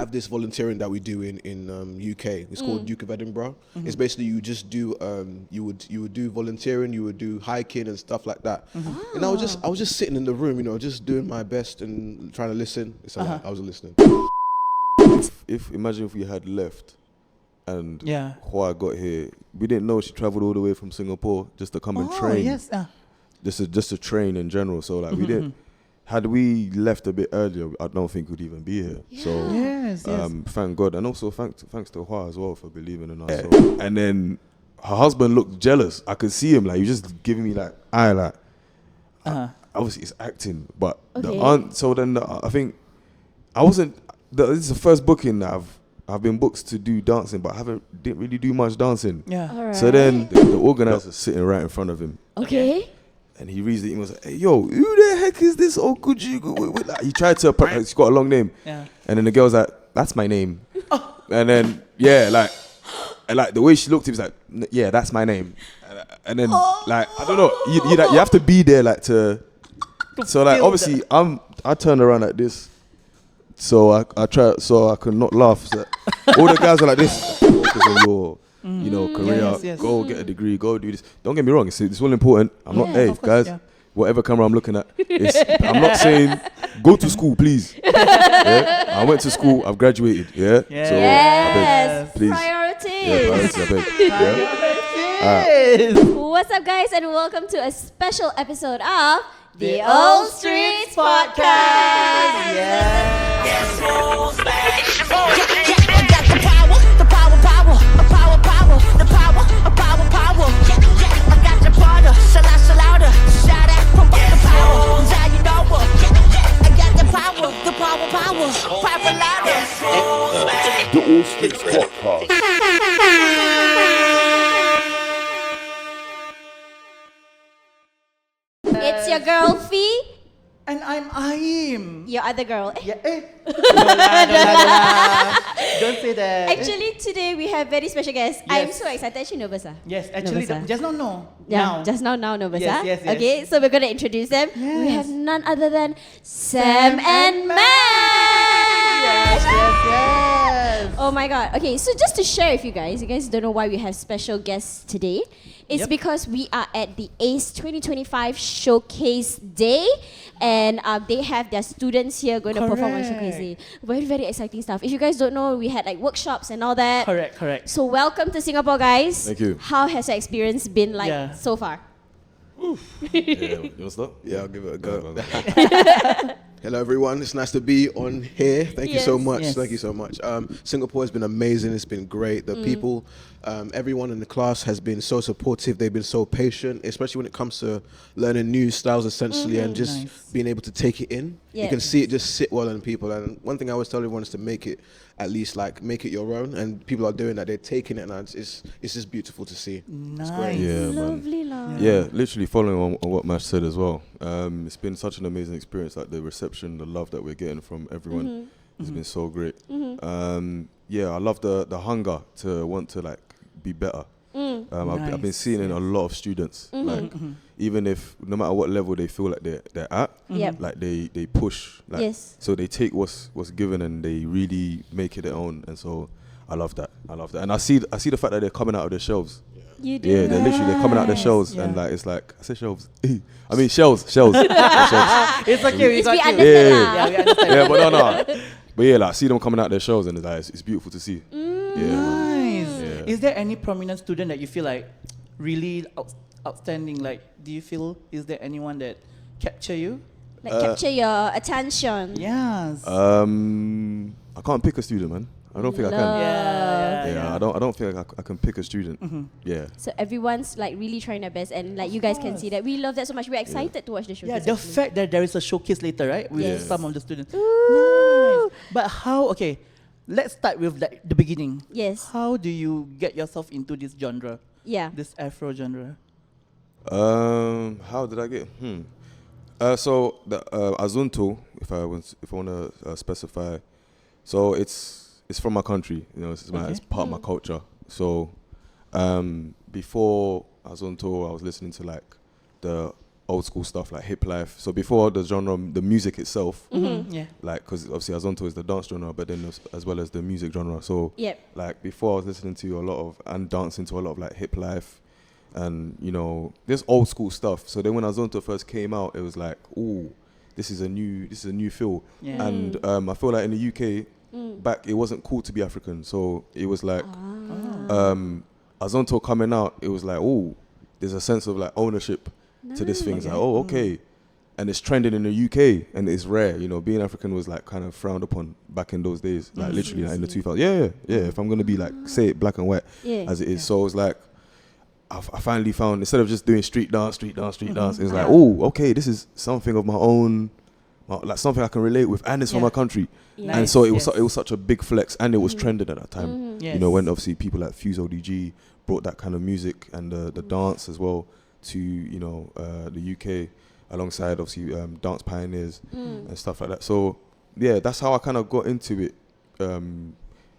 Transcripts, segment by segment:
have this volunteering that we do in UK. It's called Duke of Edinburgh. It's basically you just do you would do volunteering, you would do hiking and stuff like that. And I was just sitting in the room, just doing my best and trying to listen. I was listening. Imagine if we had left and Yeah. Hua got here, we didn't know she traveled all the way from Singapore just to come and train. Yes. Just to train in general. So like we didn't. Had we left a bit earlier, I don't think we'd even be here. Yeah. So Yes. thank God, and also thanks to Hua as well for believing in us. So, and then her husband looked jealous. I could see him, like he was just giving me like eye, like obviously it's acting, but the aunt. So then I think I wasn't. This is the first booking that I've been booked to do dancing, but didn't really do much dancing. Yeah. All right. So then the organizer's sitting right in front of him. Okay. And he reads the email, like, hey, yo, who the heck is this? Oh, could you go? Like, he tried to, he's got a long name. Yeah. And then the girl's like, that's my name. And then, like the way she looked, he was like, yeah, that's my name. And then, like, I don't know, you have to be there, like, so, like, obviously, I turned around like this. So I try, so I could not laugh. So all the guys are like this. Focus on your, career. Yes. Go get a degree. Go do this. Don't get me wrong. It's all important. I'm not. Hey, of course, guys. yeah. Whatever camera I'm looking at, I'm not saying go to school, please. Yeah? I went to school. I've graduated. Yeah. Yes. So Yes. I beg, please. Priorities. Yeah, priorities. I beg. Yeah? What's up, guys, and welcome to a special episode of the Old Streets Podcast. The Old Streets Podcast. It's your girl Fee, And I'm Aim. your other girl. Yeah. Don't say that. Actually, today we have very special guests. Yes. I'm so excited. She nervous. Yes, actually, Nervous, just not know. Yeah, Now. just now nervous. Yes, yes, yes. Okay, so we're gonna introduce them. We Yes. have none other than Sam and Matt. Yes. Oh my god. Okay, so just to share with you guys don't know why we have special guests today. It's Yep. because we are at the ACE 2025 Showcase Day, and they have their students here going to perform on Correct. Showcase Day. Very, very exciting stuff. If you guys don't know, we had like workshops and all that. Correct. So welcome to Singapore, guys. Thank you. How has your experience been like so far? Yeah, you want to start? Yeah, I'll give it a Go, go. go, go. Hello, everyone. It's nice to be on here. Thank you so Yes. much. Yes. Thank you so much. Singapore has been amazing. It's been great. The people, everyone in the class has been so supportive. They've been so patient, especially when it comes to learning new styles, essentially, and just Nice. being able to take it in. Yeah. You can see it just sit well in people. And one thing I always tell everyone is to make it, at least like make it your own. And people are doing that. They're taking it, and it's just beautiful to see. Nice. Yeah, man. Lovely, love. Yeah, literally following on what Mash said as well. It's been such an amazing experience. Like the reception, the love that we're getting from everyone has been so great. Yeah, I love the hunger to want to like be better. I've been Nice. seeing in a lot of students, like even if no matter what level they feel like they're at, Yep. like they push, like Yes. so they take what's given and they really make it their own. And so I love that. And I see the fact that they're coming out of their shelves. You do. Yeah, they're coming out of the shells, Yeah. and like it's like I say shelves. I mean shells. Shells. It's okay. We It's got we you. understand Yeah. now. Yeah, we understand. Yeah, but no. But yeah, like see them coming out their shells, and it's like it's beautiful to see. Yeah, man. Nice. Yeah. Is there any prominent student that you feel like really outstanding? Like, is there anyone that capture you? Like capture your attention. Yes. I can't pick a student, man. I don't think I can. Yeah, I don't think I can pick a student. Yeah. So everyone's like really trying their best, and like you guys can see that we love that so much. We're excited to watch the show. Yeah, the fact that there is a showcase later, right? With Yes. some of the students. Ooh. Nice. But how, okay, let's start with the beginning. Yes. How do you get yourself into this genre, Yeah. this Afro genre? How did I get? So the Azunto, if I want to specify, so it's from my country. It's part of my culture. So before Azunto, I was listening to like the old school stuff like hip life. So before the genre, the music itself, Yeah. like, because obviously Azonto is the dance genre, but then as well as the music genre. So Yep. like before I was listening to a lot of and dancing to a lot of like hip life and, you know, this old school stuff. So then when Azonto first came out, it was like, ooh, this is a new feel. Yeah. And I feel like in the UK back, it wasn't cool to be African. So it was like Azonto coming out, it was like, oh, there's a sense of like ownership to this thing. It's like, oh, okay. And it's trending in the UK and it's rare. You know, being African was like kind of frowned upon back in those days. Like literally like in the 2000s. Yeah. If I'm going to be like, say it black and white as it is. So it was like, I finally found, instead of just doing street dance, it's like, oh, okay, this is something of my own, like something I can relate with, and it's from my country. Yeah. And so it was such a big flex, and it was trending at that time. Yes. You know, when obviously people like Fuse ODG brought that kind of music and the dance as well to, you know, the UK, alongside obviously dance pioneers and stuff like that. So yeah, that's how I kind of got into it.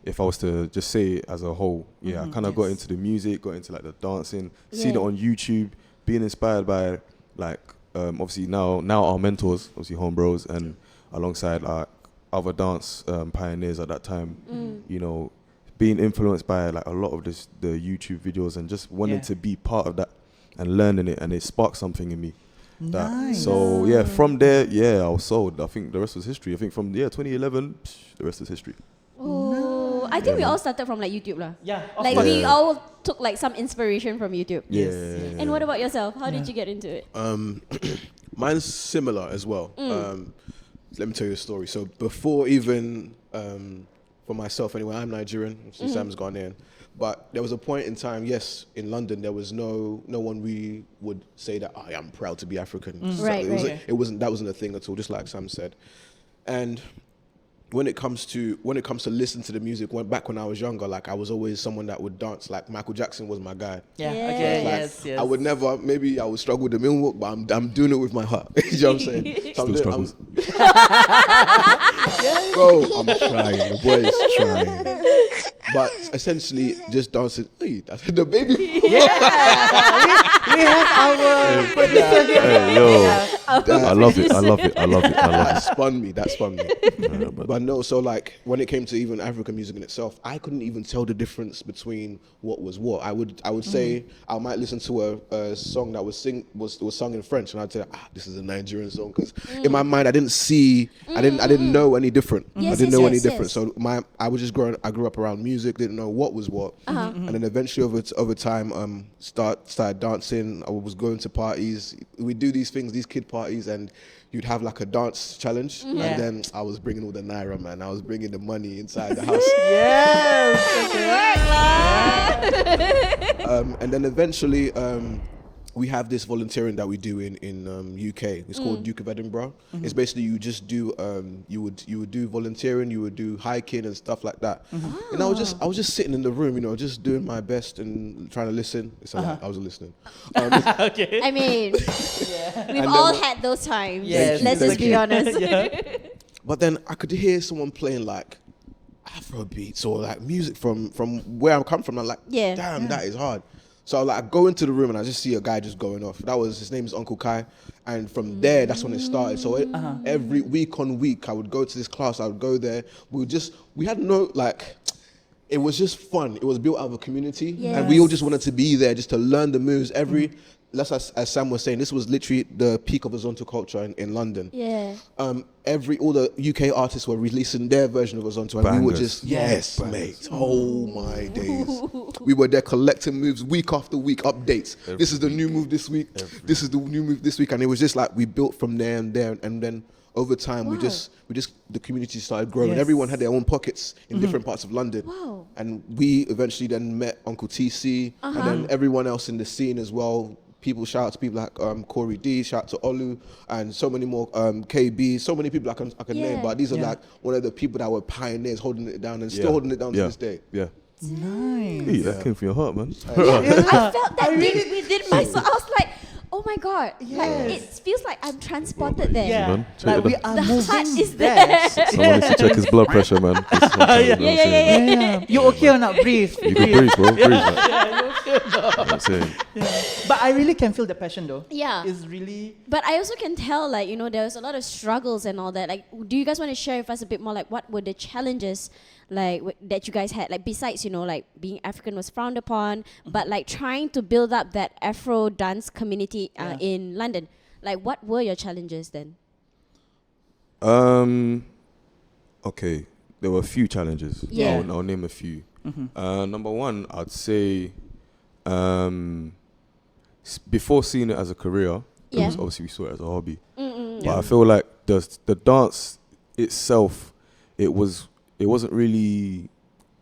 If I was to just say it as a whole, I kind of got into the music, got into like the dancing, seen it on YouTube, being inspired by like obviously now our mentors, obviously Homebros, and alongside like other dance pioneers at that time, you know, being influenced by like a lot of the YouTube videos and just wanting to be part of that and learning it, and it sparked something in me. Nice. So yeah, from there, I was sold. I think the rest was history. I think from 2011, the rest is history. Oh, I think we all started from like YouTube lah. Yeah. Of Like course. we all took like some inspiration from YouTube. Yeah. And what about yourself? How did you get into it? Mine's similar as well. Let me tell you a story. So before even, for myself anyway, I'm Nigerian, so Sam's Ghanaian. But there was a point in time, yes, in London, there was no one we would say that I am proud to be African. So Right, it wasn't that wasn't a thing at all, just like Sam said. And when it comes to listen to the music, back when I was younger, like I was always someone that would dance. Like Michael Jackson was my guy. Yeah. Yeah. Okay. Like, Yes. I would never, maybe I would struggle with the moonwalk, but I'm doing it with my heart. You know what I'm saying? So Still struggles. Bro, I'm trying. The boy is trying. But essentially, just dancing. Hey, that's the baby. We have our producer here. Hey, yo. I love it. That spun me. But no, so like when it came to even African music in itself, I couldn't even tell the difference between what was what. I would say I might listen to a song that was sung in French, and I'd say, this is a Nigerian song, because in my mind I didn't know any different. Yes, I didn't know any yes, different. yes. So I grew up around music, didn't know what was what, and then eventually over time started dancing. I was going to parties. We do these things, these kid parties, and you'd have like a dance challenge, Yeah. and then I was bringing all the naira, man. I was bringing the money inside the house. And then eventually we have this volunteering that we do in UK. It's called Duke of Edinburgh. It's basically you just do you would do volunteering, you would do hiking and stuff like that. And I was just sitting in the room, you know, just doing my best and trying to listen. It's a lie, I wasn't listening. Okay. I mean, we've And all then- had those times. Yes. Let's just be honest. But then I could hear someone playing like Afro beats or like music from where I come from. I'm like, Yeah. damn, that is hard. So like I go into the room and I just see a guy just going off. His name is Uncle Kai, and from there that's when it started. So every week on week I would go to this class. I would go there. We had no like. It was just fun. It was built out of a community, and we all just wanted to be there just to learn the moves. As Sam was saying, this was literally the peak of Azonto culture in London. Yeah. All the UK artists were releasing their version of Azonto, and we were Bangers. just mate. Oh my days. We were there collecting moves week after week, updates. This is the new move this week. This is the new move this week, and it was just like we built from there and there, and then over time we just the community started growing. Yes. Everyone had their own pockets in different parts of London. Wow. And we eventually then met Uncle TC and then everyone else in the scene as well. Shout out to people like Corey D, shout out to Olu, and so many more, KB, so many people I can name, but these are like one of the people that were pioneers holding it down and still holding it down to this day. Yeah. Nice. Hey, that came from your heart, man. I felt that thing within myself. I was like, oh my God. Like, it feels like I'm transported there. Yeah. man. Check Like it we out. are The moving heart is there. Someone needs to check his blood pressure, man. Yeah. You okay or not? Breathe. You can breathe, bro. Breathe, man. Yeah, you okay know what I'm saying? But I really can feel the passion though. Yeah. It's really But I also can tell, like, you know, there's a lot of struggles and all that. Like, do you guys want to share with us a bit more, like, what were the challenges, like, that you guys had? Like, besides, you know, like, being African was frowned upon, but, like, trying to build up that Afro dance community in London. Like, what were your challenges then? Okay, there were a few challenges. Yeah. I'll name a few. Number one, I'd say before seeing it as a career, Yeah. because obviously we saw it as a hobby. But Yeah. I feel like the dance itself, it wasn't really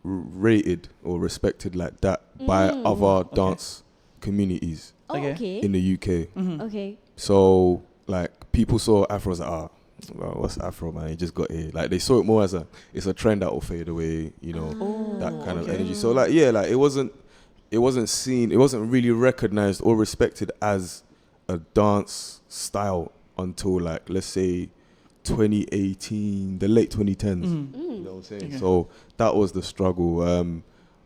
rated or respected like that by other dance communities Oh, Okay. okay. in the UK. Okay. So like people saw Afro as like, well, what's Afro, man? He just got here. Like they saw it more as it's a trend that will fade away, you know, that kind of energy. So like like it wasn't seen, it wasn't really recognized or respected as a dance style until like, let's say 2018, the late 2010s. You know what I'm saying? Okay. So that was the struggle.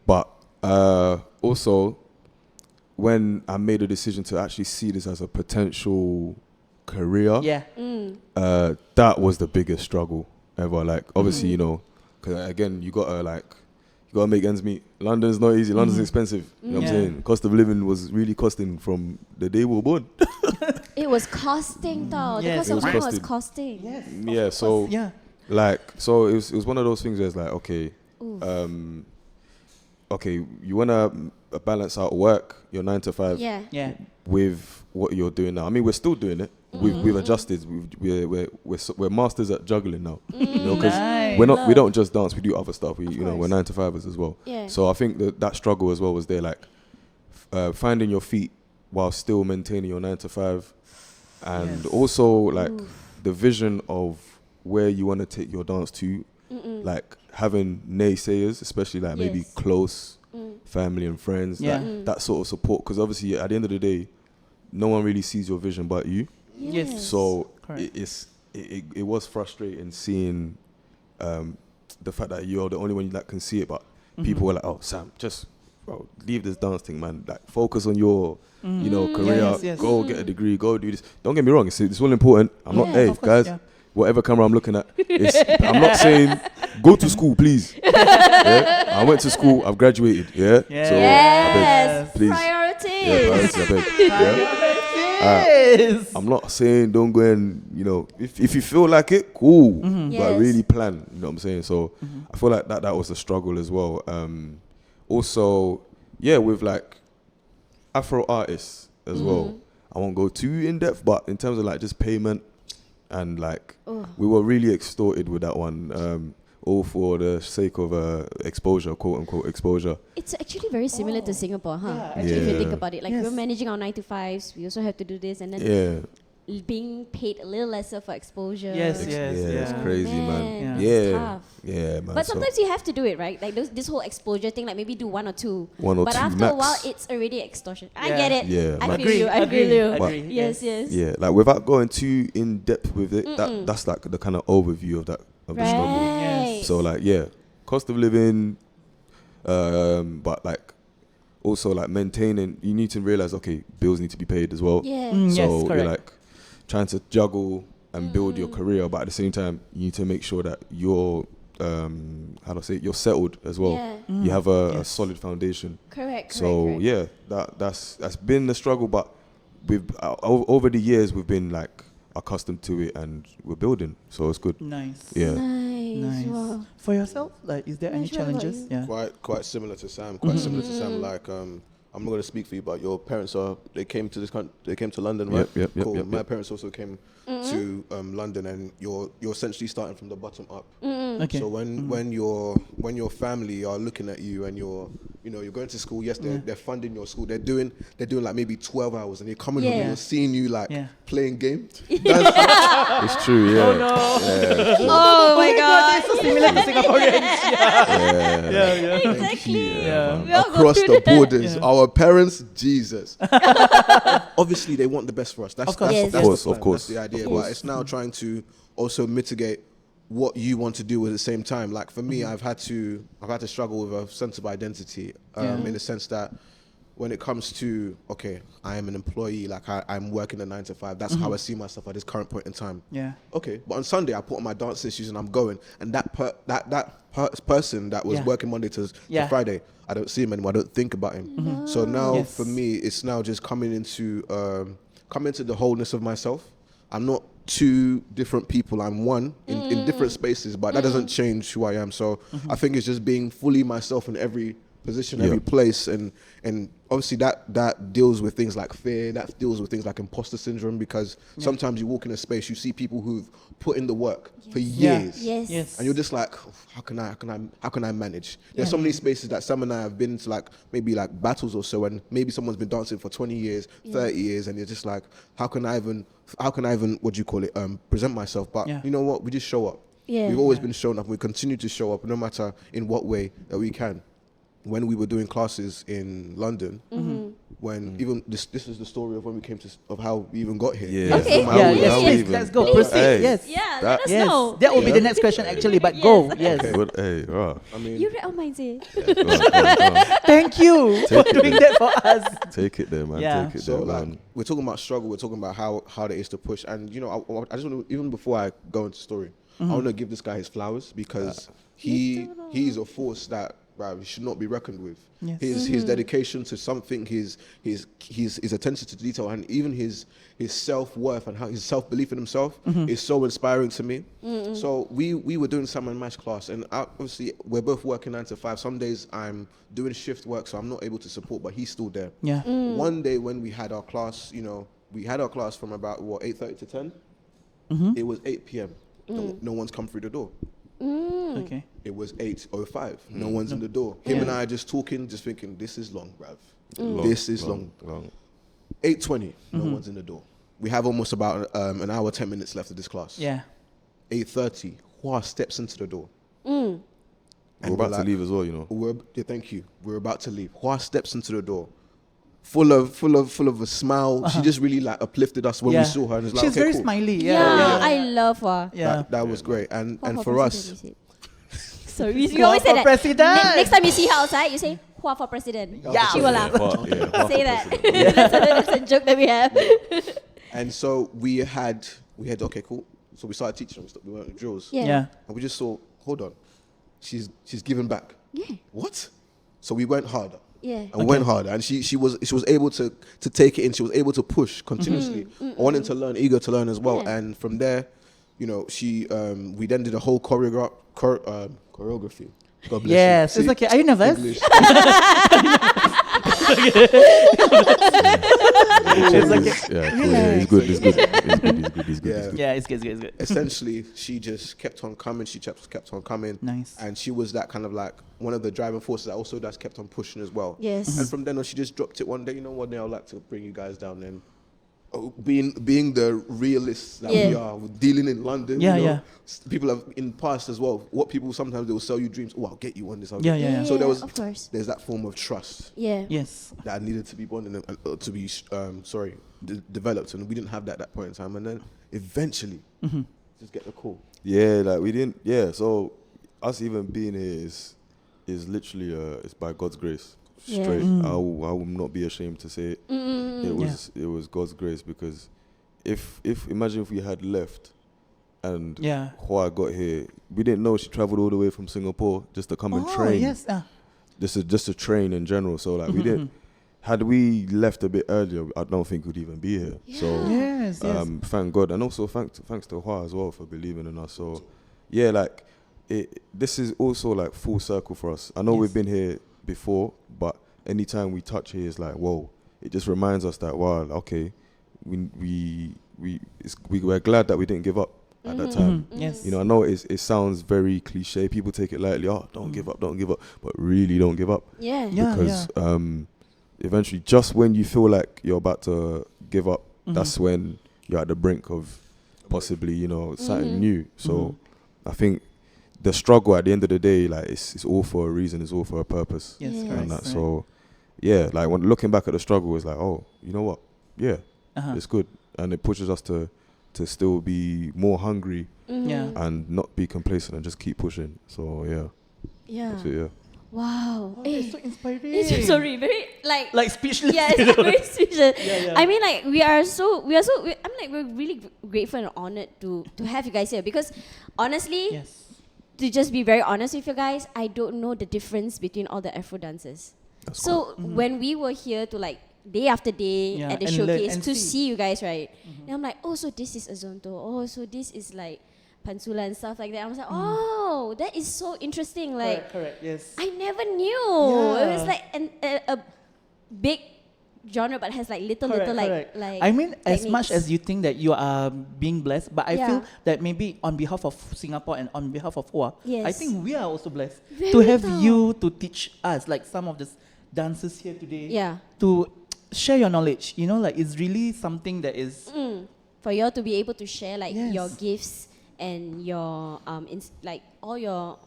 But also when I made a decision to actually see this as a potential career, Yeah. that was the biggest struggle ever. Like obviously, you know, because again, you gotta make ends meet. London's not easy. London's expensive. You know what I'm Yeah. saying? Cost of living was really costing from the day we were born. It was costing, though. The Yes. cost It of was living was costing. costing. Yes. Yeah, so Yeah. like, so it was one of those things where it's like, okay, okay, you wanna balance out work, your 9 to 5, Yeah. Yeah. with what you're doing now. I mean, we're still doing it. We've adjusted. We're masters at juggling now. You know, because Nice. we don't just dance. We do other stuff. We're course. 9 to 5ers as well. Yeah. So I think that struggle as well was there, like finding your feet while still maintaining your 9 to 5, and also like the vision of where you want to take your dance to, like having naysayers, especially like maybe Yes. close family and friends, Yeah. that sort of support. Because obviously at the end of the day, no one really sees your vision but you. Yes. So Correct. it was frustrating seeing the fact that you're the only one that can see it, but people were like, "Oh, Sam, just leave this dance thing, man. Like, focus on your, you know, career. Yes, yes. Go get a degree. Go do this." Don't get me wrong; it's all important. I'm not, Yeah. hey Of course, guys, yeah. whatever camera I'm looking at, I'm not saying go to school, please. Yeah? I went to school. I've graduated. Yeah. Yes. So Yes. please. Priorities. yeah, priorities, I beg. Yeah. Yes. I'm not saying don't go and, you know, if you feel like it, cool. But Yes. really plan, you know what I'm saying? So I feel like that was a struggle as well. Also, yeah, with like Afro artists as well. I won't go too in depth, but in terms of like just payment and like we were really extorted with that one. All for the sake of exposure, quote unquote exposure. It's actually very similar to Singapore, huh? Yeah, Actually, if you Yeah. think about it, like Yes. we're managing our 9 to 5s, we also have to do this, and then Yeah. being paid a little lesser for exposure. Yes, Yeah, yes, it's yeah. crazy, Man, man. it's Yeah. tough. Yeah, man. But So sometimes you have to do it, right? Like this whole exposure thing, like maybe do one or two. One or but two after a max. while, it's already extortion. I Yeah. get it. Yeah, I man. feel you. I feel you. Agree. Yes, yes. yeah, like without going too in depth with it, that's like the kind of overview of the struggle. Right. So like, yeah, cost of living, but like also like maintaining. You need to realize, okay, bills need to be paid as well. Yeah. Mm. So Yes, you're correct. like trying to juggle and build your career, but at the same time, you need to make sure that you're how do I say it? You're settled as well. Yeah. You have a Yes. solid foundation. Correct. So correct. yeah, that's been the struggle, but we've over the years we've been like accustomed to it and we're building, so it's good. Nice. Yeah. Nice. Nice. Wow. For yourself, like, is there Yeah, any sure, what about challenges? you? Yeah. Quite similar to Sam. Quite similar to Sam. Like I'm not going to speak for you, but your parents they came to this country. They came to London, right? Yep, Cool. yep. My parents also came to London, and you're essentially starting from the bottom up. Okay. So when your family are looking at you and you're going to school, yes, they're funding your school. They're doing like maybe 12 hours, and they're coming home Yeah. and they're seeing you like Yeah. playing game. It's true. Yeah. Oh no. Oh my God. It's so similar to Singaporeans. Yeah. Exactly. Yeah. We all go Across through the that. borders, Yeah. our parents, Jesus. Obviously, they want the best for us. That's Of course. Yes. that's Of course, the plan. of course, That's the idea. of course. But it's now trying to also mitigate what you want to do at the same time. Like for me, I've had to struggle with a sense of identity, Yeah. in the sense that when it comes to, okay, I am an employee, like I'm working a 9 to 5. That's how I see myself at this current point in time. Yeah. Okay, but on Sunday I put on my dancing shoes and I'm going, and that person that was Yeah. working Monday to Yeah. Friday, I don't see him anymore. I don't think about him. So now Yes. for me, it's now just coming into the wholeness of myself. I'm not two different people. I'm one in different spaces, but that doesn't change who I am. So I think it's just being fully myself in every position, every place, and obviously that deals with things like fear, that deals with things like imposter syndrome, because sometimes you walk in a space, you see people who've put in the work for years, Yes. and you're just like, oh, how can I manage? There's so many spaces that Sam and I have been to, like maybe like battles or so, and maybe someone's been dancing for 20 years, 30 years, and you're just like, how can I even what do you call it, present myself? But you know what, we just show up. We've always been showing up. We continue to show up, no matter in what way that we can. When we were doing classes in London, when even this is the story of when we came of how we even got here. Yeah. Okay. Yes, let's go. Proceed. Hey. Yes. Yeah, That- let us Yes. know. That will be the next question actually, but go. Yes. Okay. Good. Hey, right. I mean, You read our minds, eh? Go on. Thank you for doing that for us. Take it there, man. Yeah. Take it so there, like man. we're talking about struggle, we're talking about how hard it is to push, and you know, I just want to, even before I go into the story, I want to give this guy his flowers, because he's a force that should not be reckoned with. Yes. His dedication to something, his attention to detail, and even his self-worth and how his self-belief in himself is so inspiring to me. So we were doing Salmon Mash class, and obviously we're both working 9 to 5. Some days I'm doing shift work, so I'm not able to support, but he's still there. Yeah. One day when we had our class, we had our class from about 8:30 to 10. It was 8 p.m. No one's come through the door. Okay. It was 8:05. No one's in the door. Him and I are just talking, just thinking, this is long, bruv. This is long. 8:20. No one's in the door. We have almost about an hour, 10 minutes left of this class. Yeah. 8:30. Hua steps into the door. We're about to leave as well, you know. Thank you. We're about to leave. Hua steps into the door, full of a smile. She just really like uplifted us when we saw her. And it's like, She's okay, very cool. smiley. Yeah, Yeah. I love her. Yeah. That was great. And Hua for us, president, you said. So you Hua always say for that. president. Next time you see her outside, you say Hua for president. Yeah. She will laugh. Say that. That's a joke that we have. and so we had okay, cool. So we started teaching. We went to drills. Yeah. And we just saw, hold on, she's giving back. Yeah. What? So we went harder. Yeah. And we went harder, and she was able to take it in. She was able to push continuously, wanting to learn, eager to learn as well. Yeah. And from there, she we then did a whole choreography. God bless Yes. you. It's okay. Are you nervous? English. It's okay. Yeah, cool. Yeah, he's good. He's good. He's good. Yeah. Yeah, it's good. It's good. Essentially, she just kept on coming. She kept on coming. Nice. And she was that kind of like one of the driving forces that also just kept on pushing as well. Yes. And from then on, she just dropped it one day. One day I'd like to bring you guys down and being the realists that we are, dealing in London. People have in the past as well. What people sometimes they will sell you dreams. Oh, I'll get you on this. Yeah. So of course. there's that form of trust Yeah. Yes. that needed to be bonded and to be developed, and we didn't have that at that point in time. And then eventually, just get the call. Yeah, like we didn't. Yeah, so us even being here is literally it's by God's grace. Yeah. Straight. I will not be ashamed to say it. It was God's grace, because if imagine if we had left and Hua got here, we didn't know she traveled all the way from Singapore just to come and train. Yes. Just to train in general. So like we didn't. Had we left a bit earlier, I don't think we'd even be here. Yeah. So Yes. thank God, and also thanks to Hua as well for believing in us. So yeah, like this is also like full circle for us. I know we've been here before, but anytime we touch here, it's like, whoa, it just reminds us that, wow, okay, we're glad that we didn't give up at that time. Yes. I know it sounds very cliche. People take it lightly. Oh, don't give up, but really don't give up. Yeah. Because eventually, just when you feel like you're about to give up, that's when you're at the brink of possibly, something new. So I think the struggle at the end of the day, like it's all for a reason, it's all for a purpose. Yes. Yeah. And that, so yeah, like when looking back at the struggle, it's like, oh, you know what? Yeah, it's good, and it pushes us to still be more hungry Yeah. and not be complacent and just keep pushing. So yeah, Yeah. that's it, yeah. Wow. Oh, that's so inspiring. It's sorry, very like Speechless. yeah, it's very speechless. Yeah. I mean, like I'm like we're really grateful and honored to have you guys here because honestly, Yes. to just be very honest with you guys, I don't know the difference between all the Afro dancers. That's So when we were here to like day after day Yeah, at the and learn showcase and to see. see you guys, right? And I'm like, oh, so this is Azonto. Oh, so this is like Pansula and stuff like that. I was like, oh, that is so interesting. Like, Correct. Yes. I never knew. It was Yeah. like a big genre, but has like little Correct. like. I mean, as much techniques. as you think that you are being blessed, but I Yeah. feel that maybe on behalf of Singapore and on behalf of OA, I Yes. think we are also blessed Very to have tau. you to teach us, like some of the dancers here today, Yeah. to share your knowledge. You know, like it's really something that is For you all to be able to share like Yes. your gifts and your like all your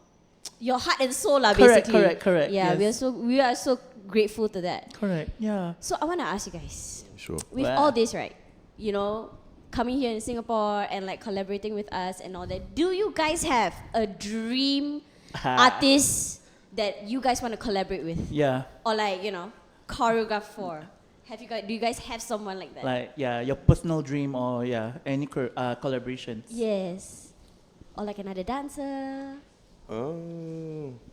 heart and soul lah, Correct, basically. correct, Yeah, yes. we are so grateful to that. correct. Yeah. So I want to ask you guys, Sure. with Wow. all this, right? You know, coming here in Singapore and like collaborating with us and all that. Do you guys have a dream artist that you guys want to collaborate with, Yeah. or like choreograph for? Do you guys have someone like that? Like your personal dream or any collaborations. Yes, or like another dancer.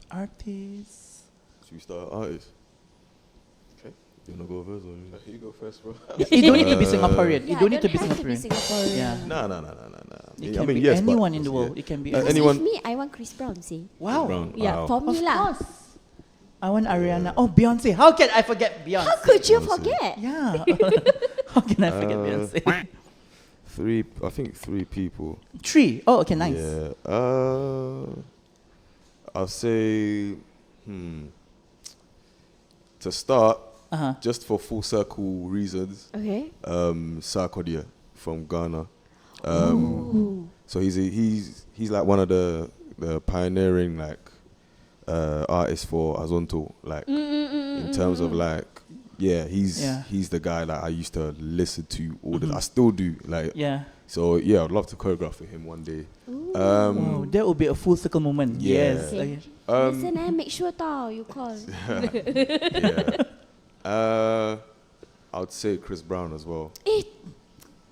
Artists. Should we start artists? Okay. You wanna go first or you? You go first, bro. You don't need to be Singaporean. Yeah, You don't need to be have Singaporean. Singaporean. Yeah. Nah. It I can mean, be yes, but anyone in the obviously, world. It can be Uh, If anyone- it's me, I want Chris Brown, see. Wow. Brown. Yeah, Wow. for me Of lah. course. I want Ariana. Oh, Beyonce. How can I forget Beyonce? How could you Beyonce. forget? Yeah. How can I forget Beyonce? I think three people. 3. Oh, okay, nice. Yeah. I'll say, to start, Uh-huh. just for full circle reasons, Okay. Sarkodie from Ghana. So he's like one of the pioneering like artists for Azonto, like in terms of like he's the guy that I used to listen to all the I still do like Yeah. so yeah, I'd love to choreograph for him one day. Wow, that would be a full circle moment. Yeah. Yes. Okay. Um, Listen, make sure tau you call. yeah. I'd say Chris Brown as well. Eh,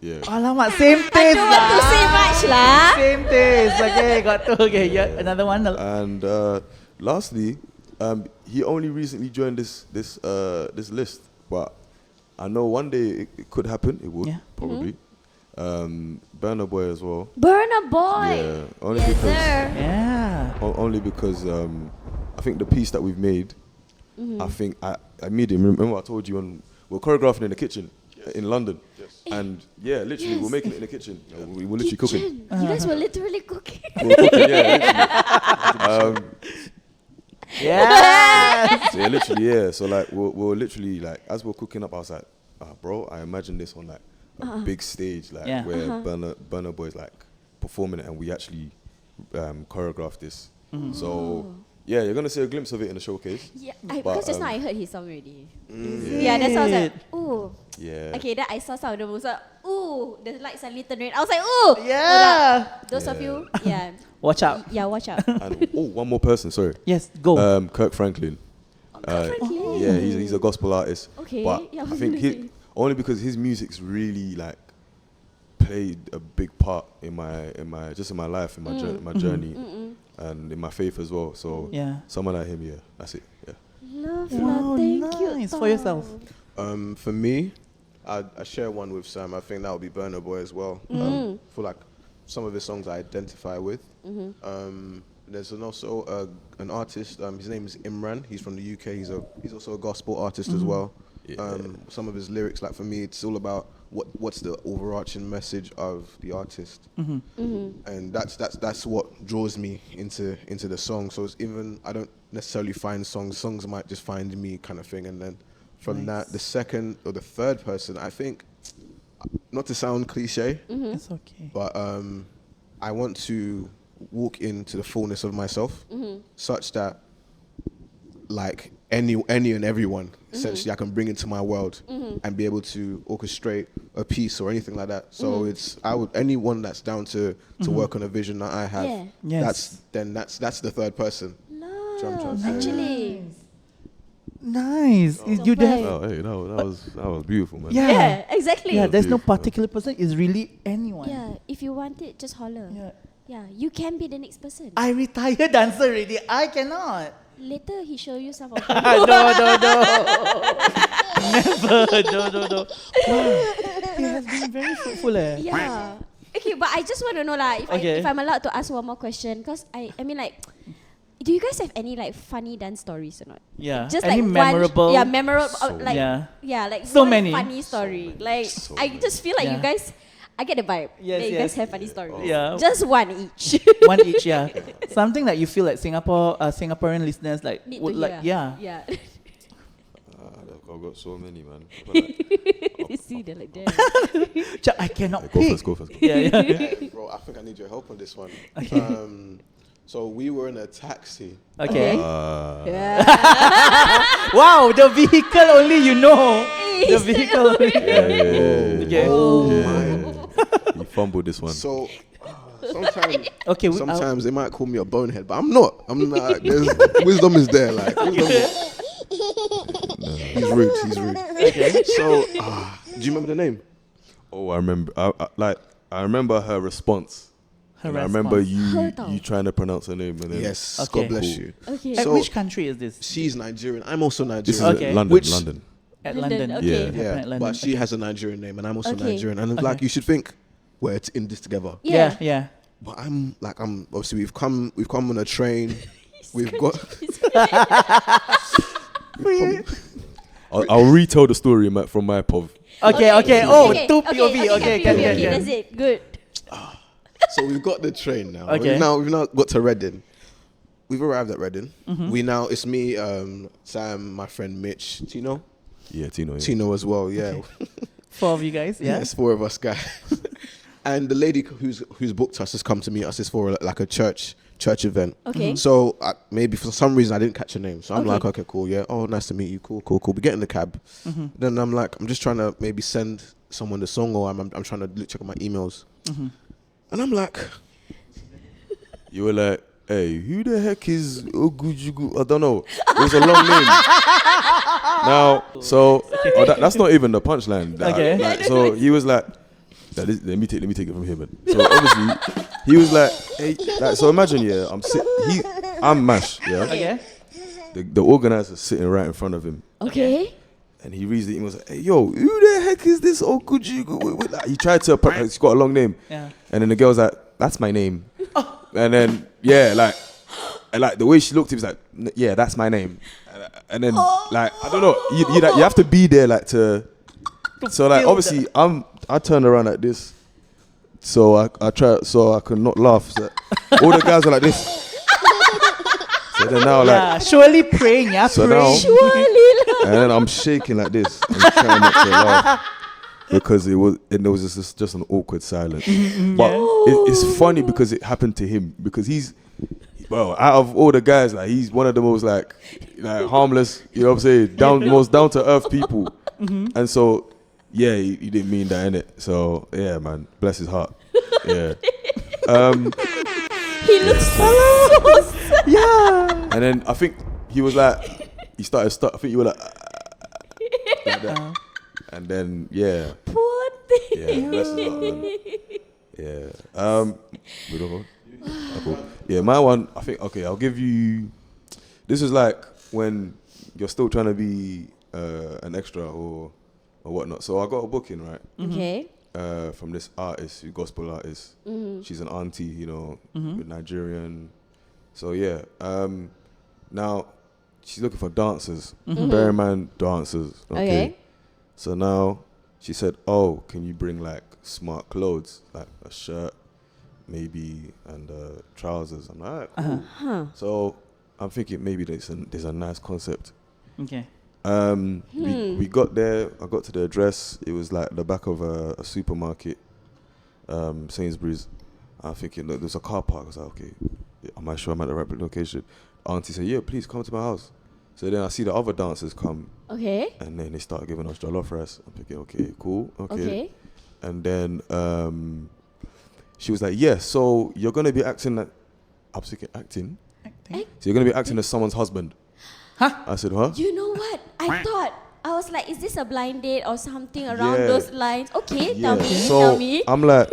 Yeah. Alamak, same I taste don't want to say much lah. Same taste. Okay, got to. Okay, yeah, another one. And lastly, he only recently joined this list, but I know one day it could happen. It would Yeah. probably. Burna Boy as well. Burna Boy. Yeah, only Yes, because sir. Yeah. only because I think the piece that we've made, Mm-hmm. I think I made him. Remember I told you when we're choreographing in the kitchen in London, and yeah, literally we're Yes. making it in the kitchen. We were literally cooking. You guys were literally cooking. We were cooking, yeah. Literally. Yeah. So yeah, literally, yeah. So like, we're literally like, as we're cooking up, I was like, bro, I imagine this on like a big stage, like Yeah. where Burna Boy's like performing it, and we actually choreographed this. So yeah, you're gonna see a glimpse of it in the showcase. Yeah, But, because just now I um, heard his song already. Yeah, that's why I was like, ooh. Yeah. Okay, then I saw some of the moves. Like, ooh, the light suddenly turned red. I was like, ooh. Yeah. Hold up. Those of you, yeah, Watch out. yeah, watch out. And one more person, sorry. Yes, go. Kirk Franklin. Franklin. Yeah, he's a gospel artist. Okay, But yeah, I I was think gonna say. only because his music's really like played a big part in my life, in my journey, and in my faith as well. So Yeah. someone like him, yeah, that's it. Yeah. Love, Wow, love, thank you. nice. For yourself. For me, I share one with Sam. I think that would be Burna Boy as well. For like some of his songs I identify with. There's also an artist. His name is Imran. He's from the UK. He's also a gospel artist as well. Yeah. Some of his lyrics, like for me, it's all about what's the overarching message of the artist, and that's what draws me into the song. So it's even I don't necessarily find songs might just find me kind of thing, and then from Nice. that the second or the third person, I think, not to sound cliche, It's okay. but I want to walk into the fullness of myself, such that like any and everyone essentially I can bring into my world and be able to orchestrate a piece or anything like that. So anyone that's down to work on a vision that I have. Yeah. Yes. That's the third person. Love. Do you what I'm trying to say. Actually. Nice. So You fine. have. Oh, hey, that was beautiful, man. Yeah. Yeah, exactly. Yeah, there's no Beautiful. particular person. It's really anyone. Yeah, if you want it, just holler. Yeah. Yeah, you can be the next person. I retired dancer already. I cannot. Later, he show you some of No. Never. No. Wow. It has been very fruitful. Yeah. Okay, but I just want to know like Okay. if I'm allowed to ask one more question, because I mean like, do you guys have any like funny dance stories or not? Yeah. Just Any like memorable? One, yeah, memorable. So- Like Yeah. like So one many. funny story. Like So I many. just feel like Yeah. you guys, I get the vibe. Yes, that you yes. guys have funny stories. Yeah. Just one each. One each, yeah. Something that you feel like Singaporean listeners like Need would to like, hear. yeah. Yeah. I've got so many, man. But like, You see, they're like, damn. I cannot go pick. first, go first. Yeah. Yeah, bro, I think I need your help on this one. Okay. So we were in a taxi. Okay. Yeah. Wow, the vehicle only you know. The He's vehicle only. Yeah. Okay. Oh Yeah. my. You fumbled this one. So sometimes, Okay. sometimes they might call me a bonehead, but I'm not. I'm not. There's, wisdom is there. Like wisdom is, he's rude. He's rude. Okay. So do you remember the name? Oh, I remember. I remember her response. Her And I remember response. you trying to pronounce her name. And then Yes. Okay. God bless Cool. you. Okay. At So- which country is this? She's Nigerian. I'm also This is Nigerian. Okay. London. Which- London. At London, London. okay. Yeah. Happened Yeah, at London. but she has a Nigerian name, and I'm also Okay. Nigerian. And it's Okay. like you should think we're in this together. Yeah. Yeah. But I'm obviously we've come on a train. We've got. I'll retell the story from my POV. Okay. Oh, Okay, two okay, POV. Okay. POV, that's it. Good. So we've got the train now. Okay. We've now got to Reading. We've arrived at Reading. Mm-hmm. It's me, Sam, my friend Mitch, Tino. Yeah, Tino. Yeah. Tino as well, yeah. Okay. 4 of you guys. Yeah. It's 4 of us guys. And the lady who's booked us has come to meet us. It's for like a church event. Okay. So maybe for some reason I didn't catch her name. So I'm Okay. like, okay, cool, yeah. Oh, nice to meet you. Cool. We get in the cab. Then I'm like, I'm just trying to maybe send someone the song, or I'm trying to check on my emails. And I'm like, You were like, hey, who the heck is Ogujugu? I don't know. It was a long name. Now, so that's not even the punchline. Okay. So he was like, let me take it from him. Man. So obviously, he was like, hey, like, so imagine, yeah, I'm Mash, yeah. Okay. The organizer's sitting right in front of him. Okay. And he reads the email, like, hey, yo, who the heck is this Ogujugu? Like, he tried to, he's got a long name. Yeah. And then the girl's like, that's my name. And then, yeah, like the way she looked, he was like, yeah, that's my name. And then, like, I don't know, you have to be there, like, so, like, feel obviously, I turned around like this. So I tried, so I could not laugh. So all the guys are like this. So then now, Yeah. like, Surely praying. Yeah. So praying. and then I'm shaking like this and trying not to laugh. Because it was just an awkward silence. But it's funny because it happened to him. Because out of all the guys, like he's one of the most like harmless, you know what I'm saying, most down to earth people. And so, yeah, he didn't mean that, innit? So yeah, man, bless his heart. Yeah. He looks so sad. Yeah. And then I think he was like, he started. I think you were like that. And then yeah. Poor thing. Yeah, bless his heart, man. Yeah. We don't know. Cool. Yeah, my one, I think, okay, I'll give you, this is like when you're still trying to be an extra or whatnot. So I got a booking, right? Okay. From this artist, gospel artist. She's an auntie, you know, with Nigerian. So yeah. Now, she's looking for dancers. Bear in mind, dancers. Okay. So now she said, oh, can you bring like smart clothes, like a shirt, maybe, and trousers? I'm like, all right, cool. So I'm thinking maybe there's a nice concept. Okay. We got there, I got to the address. It was like the back of a supermarket, Sainsbury's. I'm thinking, look, there's a car park. I was like, okay, am I sure I'm at the right location? Auntie said, yeah, please come to my house. So then I see the other dancers come. Okay. And then they started giving us jollof rice. I'm thinking, okay, cool, Okay. And then she was like, yeah, so you're going to be acting like, I was thinking, acting? So you're gonna be acting as someone's husband. Huh? I said, huh? You know what? I was like, is this a blind date or something around Yeah. those lines? Okay, Yeah. tell So me. I'm like,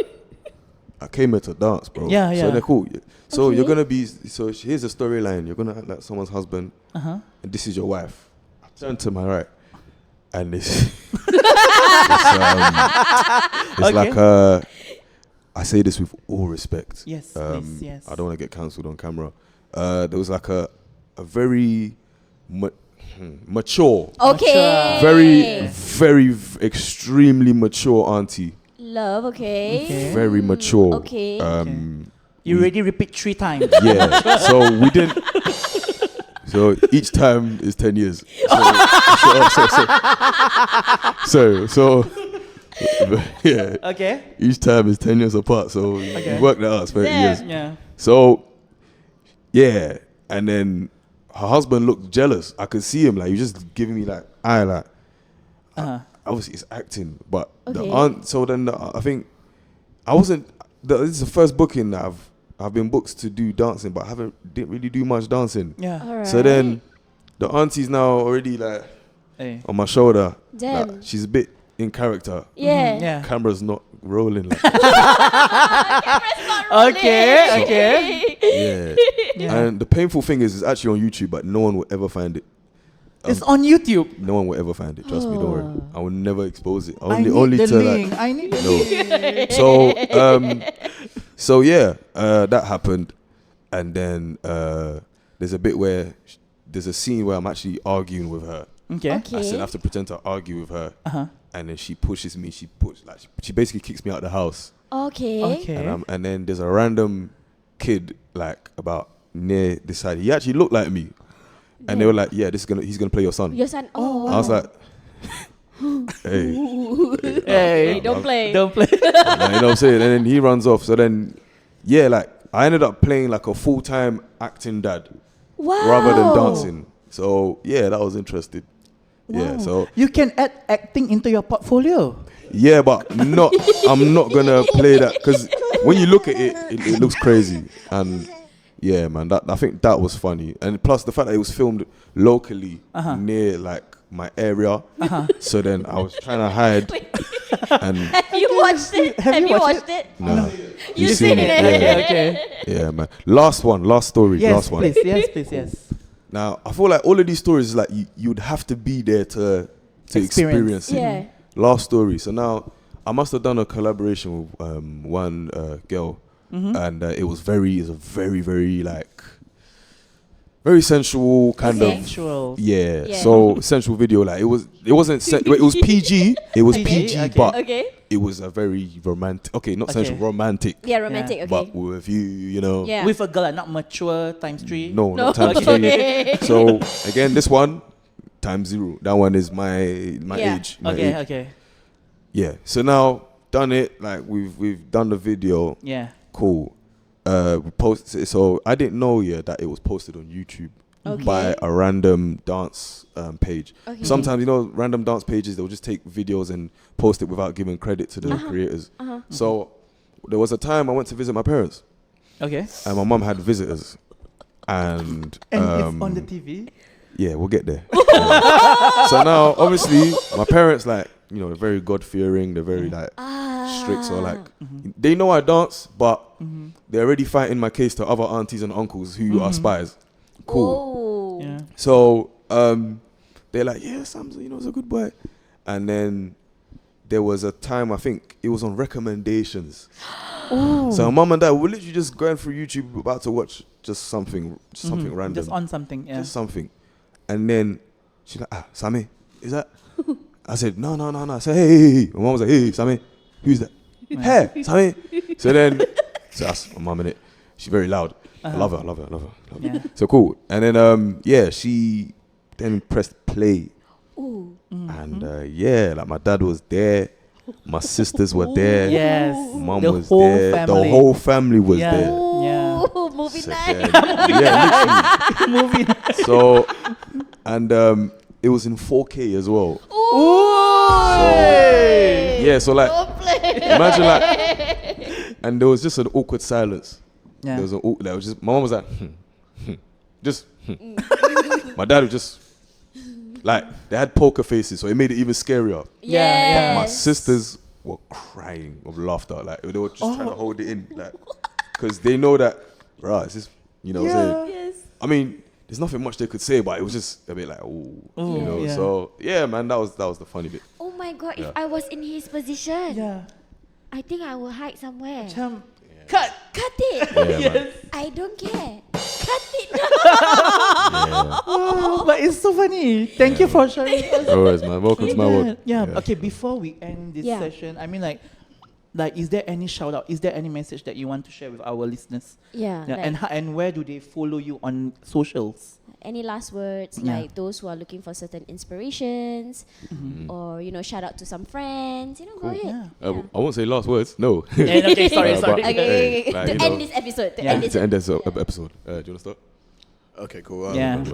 I came here to dance, bro. Yeah, So yeah. they're cool. So Okay. you're gonna be. So here's the storyline. You're gonna act like someone's husband, Uh-huh. and this is your wife. I turn to my right, and it's Okay. like I say this with all respect. Yes, please, yes. I don't want to get cancelled on camera. There was like a very mature, Okay. very extremely mature auntie. Love, okay. Okay. Very mature. Okay. You already repeat 3 times. Yeah. So we didn't. So each time is 10 years. So yeah. Okay. Each time is 10 years apart. So Okay. we worked that out. It's 30 Yeah. years. Yeah. So yeah, and then her husband looked jealous. I could see him like he was just giving me like eye like. Uh-huh. Obviously it's acting, but the Okay. aunt. So then I think I wasn't. This is the first booking that I've been booked to do dancing, but I didn't really do much dancing. Yeah. Alright. So then the auntie's now already like Hey. on my shoulder. Damn. Like, she's a bit in character. Yeah. Yeah. Camera's not rolling. Like, Okay. Okay. yeah. Yeah. And the painful thing is, it's actually on YouTube, but no one will ever find it. It's on YouTube. No one will ever find it. Trust me, don't worry. I will never expose it. I need Only the to link. like. I need the No. link. So yeah, that happened, and then there's a bit where there's a scene where I'm actually arguing with her. Okay. Okay. I said I have to pretend to argue with her, Uh-huh. and then she pushes me. She basically kicks me out of the house, Okay. Okay. and then there's a random kid like about near this side. He actually looked like me, and they were like, "Yeah, he's gonna play your son." Your son. Oh. I was like, "Hey." Hey, don't play. Don't play. You know what I'm saying? And then he runs off. So then, yeah, like I ended up playing like a full-time acting dad Wow. rather than dancing. So yeah, that was interesting. Yeah, so You can add acting into your portfolio. yeah, but I'm not gonna play that because when you look at it, it looks crazy. And yeah, man, I think that was funny. And plus the fact that it was filmed locally near like my area. So then I was trying to hide. And Have you watched it? Have you watched it? no, You've seen seen it. Yeah. Okay. Okay. Yeah, man. Last story. Yes, last one. please. Yes, please. Yes. Now, I feel like all of these stories is like you'd have to be there to experience it. Yeah. Last story. So now, I must have done a collaboration with one girl, and it was a very, very like, very sensual kind Okay. of. Sensual. Yeah. Yeah. So sensual video, like it wasn't it was PG. It was PG, PG, okay. but Okay. it was a very romantic. Okay, not Okay. sensual, romantic. Yeah, romantic. Yeah. Okay. But with you know. Yeah. With a girl, not mature times 3. No, No. not times Okay. 3. So again, this one times 0. That one is my Yeah. age. My Okay. age. Okay. Yeah. So now done it. Like we've done the video. Yeah. Cool. We posted. So I didn't know that it was posted on YouTube Okay. by a random dance page. Okay. Sometimes random dance pages they'll just take videos and post it without giving credit to the creators. So there was a time I went to visit my parents, Okay. and my mum had visitors, and And it's on the TV. yeah, we'll get there. Yeah. So now, obviously, my parents they're very God fearing. They're very strict. So they know I dance, but they're already fighting my case to other aunties and uncles who are spies. Cool. Oh. Yeah. So they're like, yeah, Sam's is a good boy. And then there was a time I think it was on recommendations. So mum and dad were literally just going through YouTube, about to watch just something random. Just on something. Yeah. Just something. And then she's like, Sammy, is that? I said, no. I said, hey. My mom was like, hey, Sammy, who's that? Hey, Sammy. So then, so that's my mum in it. She's very loud. I love her. Yeah. So cool. And then, she then pressed play. Ooh. And like my dad was there. My sisters were there. Yes. Mum The was whole there. family. The whole family was Yeah. there. Yeah. Ooh, movie So night. then- yeah, literally. Movie. So, and it was in 4K as well. Yeah, so like, Don't play. imagine like, and there was just an awkward silence. Yeah. There was just, my mom was like, just. My dad would just like they had poker faces, so it made it even scarier. Yeah. My Yes. sisters were crying of laughter, like they were just trying to hold it in, like because they know that, right? It's just you know what I'm saying. Yes. I mean, there's nothing much they could say, but it was just a bit like, oh, you know. yeah. So yeah, man, that was the funny bit. Oh my god, if Yeah. I was in his position, Yeah. I think I will hide somewhere. Macam, cut. Cut it. Yeah, man. I don't care. Cut it. Yeah. Oh, but it's so funny. Thank you for sharing us. Always, man. Welcome to my world. Yeah. Okay, before we end this Yeah. session, I mean, like, is there any shout out? Is there any message that you want to share with our listeners? Yeah. Yeah, Like, and where do they follow you on socials? any last words, Yeah. like those who are looking for certain inspirations, or shout out to some friends. Go ahead. Yeah. I won't say last words. No. Okay, sorry, But, sorry. Okay, hey, like, to you know, end this episode. To Yeah. end this. to end this episode. Do you want to start? Okay, cool. Yeah.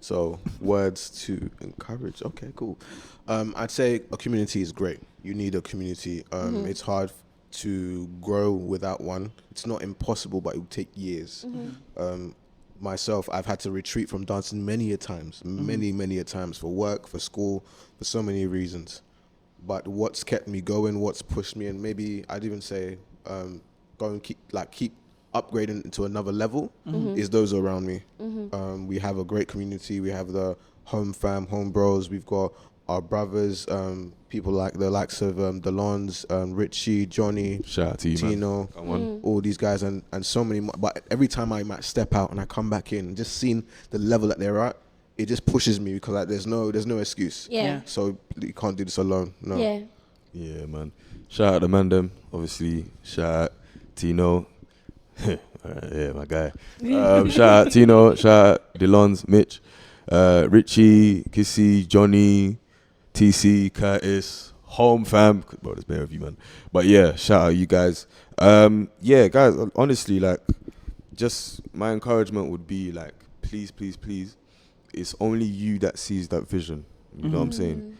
So words to encourage. Okay, cool. I'd say a community is great. You need a community. It's hard to grow without one. It's not impossible, but it will take years. Myself, I've had to retreat from dancing many a times, many a times for work, for school, for so many reasons. But what's kept me going, what's pushed me, and maybe I'd even say go and keep upgrading to another level is those around me. We have a great community. We have the home fam, home bros. We've got our brothers, people like the likes of Delons, Richie, Johnny, Shout out to you, man. Tino, Come on. all these guys, and so many more. But every time I might step out and I come back in, just seeing the level that they're at, it just pushes me because like there's no excuse. Yeah. So you can't do this alone. No. Yeah. Yeah, man. Shout out to Mandem, obviously. Shout out Tino. Yeah, my guy. Shout out Tino. Shout out Delons, Mitch, Richie, Kissy, Johnny, TC, Curtis, home fam. Bro, there's bare of you, man. But yeah, shout out you guys. Yeah, guys, honestly, like, just my encouragement would be like, please, please, please, it's only you that sees that vision. You know what I'm saying?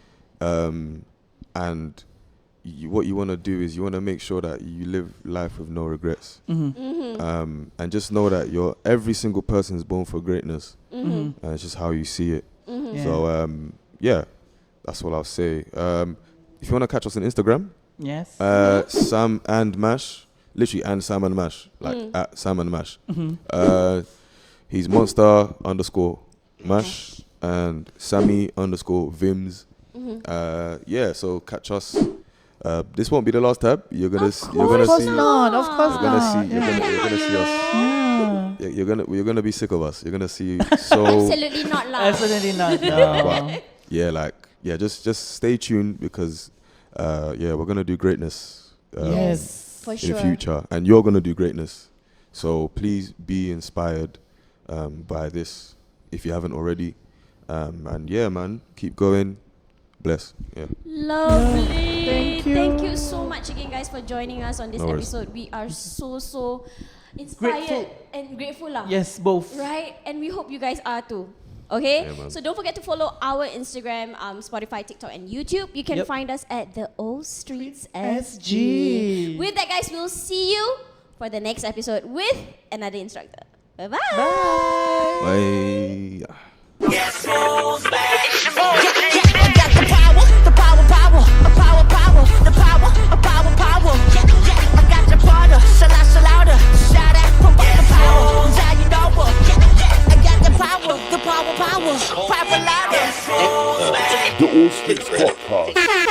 And what you want to do is you want to make sure that you live life with no regrets. And just know that every single person is born for greatness. And it's just how you see it. Yeah. So, yeah, that's what I'll say. If you want to catch us on Instagram, Yes. Sam and Mash, literally, and Sam and Mash, like at Sam and Mash. He's monster_mash and Sammy_Vims. Yeah, so catch us. This won't be the last tab. You're gonna see. Of course not. Of course You're gonna not. see. You're gonna see us. Yeah. You're gonna be sick of us. You're gonna see so. Absolutely not loud. Absolutely not. No. But, yeah, just stay tuned because we're gonna do greatness Yes. For in sure. the future, and you're gonna do greatness. So please be inspired by this if you haven't already. And yeah, man, keep going. Bless. Yeah. Lovely. Thank you. So much again, guys, for joining us on this No worries. episode. We are so inspired Grateful. and grateful. Lah. Yes, both. Right? And we hope you guys are too. Okay? Yeah, man. So don't forget to follow our Instagram, Spotify, TikTok, and YouTube. You can Yep. find us at the Old Streets SG. With that, guys, we'll see you for the next episode with another instructor. Bye-bye. Bye. I got the power, the power, the power. I got the powder, louder. Shout out, pump up the power. Now you know what? I got the power, power louder. The All Streets Podcast.